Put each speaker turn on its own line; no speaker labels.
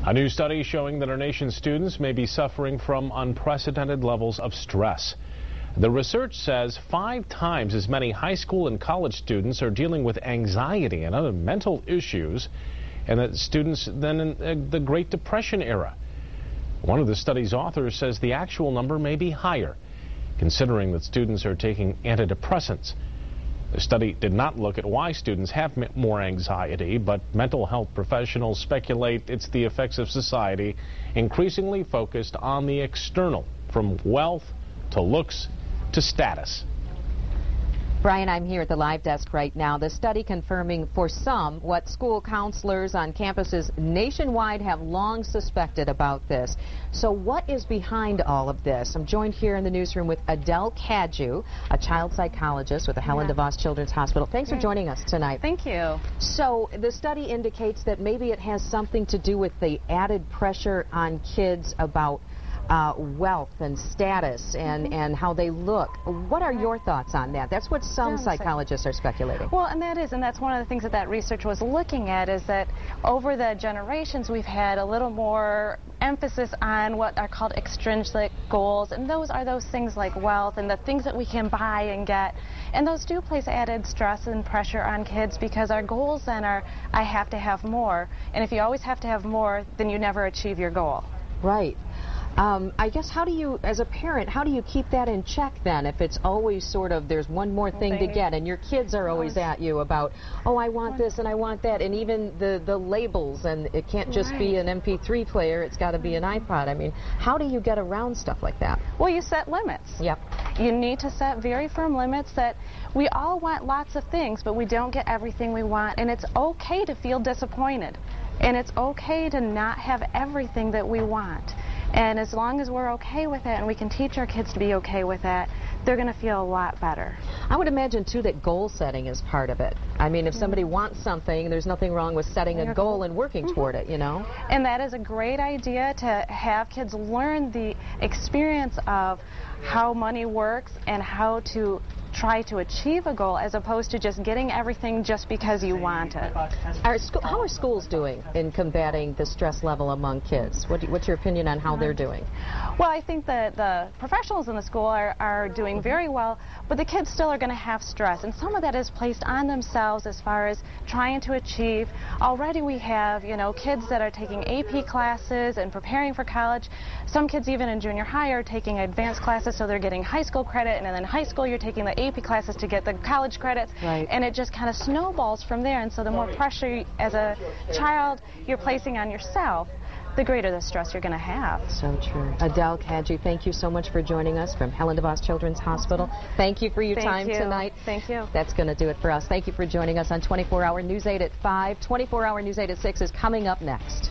A new study showing that our nation's students may be suffering from unprecedented levels of stress. The research says 5 times as many high school and college students are dealing with anxiety and other mental issues and that students than in the Great Depression era. One of the study's authors says the actual number may be higher, considering that students are taking antidepressants. The study did not look at why students have more anxiety, but mental health professionals speculate it's the effects of society increasingly focused on the external, from wealth to looks to status.
Brian, I'm here at the live desk right now. The study confirming for some what school counselors on campuses nationwide have long suspected about this. So what is behind all of this? I'm joined here in the newsroom with Adele Cadieux, a child psychologist with the Helen DeVos Children's Hospital. Thanks for joining us tonight.
Thank you.
So the study indicates that maybe it has something to do with the added pressure on kids about wealth and status and how they look. What are your thoughts on that? That's what some psychologists are speculating.
Well, and that's one of the things that research was looking at, is that over the generations we've had a little more emphasis on what are called extrinsic goals, and those are those things like wealth and the things that we can buy and get, and those do place added stress and pressure on kids because our goals then are, I have to have more, and if you always have to have more, then you never achieve your goal.
Right. I guess how do you, as a parent, how do you keep that in check then if it's always sort of there's one more thing to get and your kids are always at you about, oh, I want this and I want that, and even the labels, and it can't just be an MP3 player, it's got to be an iPod. I mean, how do you get around stuff like that?
Well, you set limits.
Yep.
You need to set very firm limits that we all want lots of things, but we don't get everything we want, and it's okay to feel disappointed, and it's okay to not have everything that we want. And as long as we're okay with it and we can teach our kids to be okay with that, they're going to feel a lot better.
I would imagine, too, that goal setting is part of it. I mean, if somebody wants something, there's nothing wrong with setting a goal and working toward it, you know?
And that is a great idea, to have kids learn the experience of how money works and how to try to achieve a goal as opposed to just getting everything just because you want it.
How are schools doing in combating the stress level among kids? What's your opinion on how they're doing?
Well, I think that the professionals in the school are doing very well, but the kids still are going to have stress, and some of that is placed on themselves as far as trying to achieve. Already we have, kids that are taking AP classes and preparing for college. Some kids even in junior high are taking advanced classes, so they're getting high school credit, and then in high school you're taking the AP classes to get the college credits, and it just kind of snowballs from there. And so the more pressure as a child you're placing on yourself, the greater the stress you're going to have.
So true. Adele Cadieux, thank you so much for joining us from Helen DeVos Children's Hospital. Thank you for your time tonight.
Thank you.
That's going to do it for us. Thank you for joining us on 24 Hour News 8 at 5. 24 Hour News 8 at 6 is coming up next.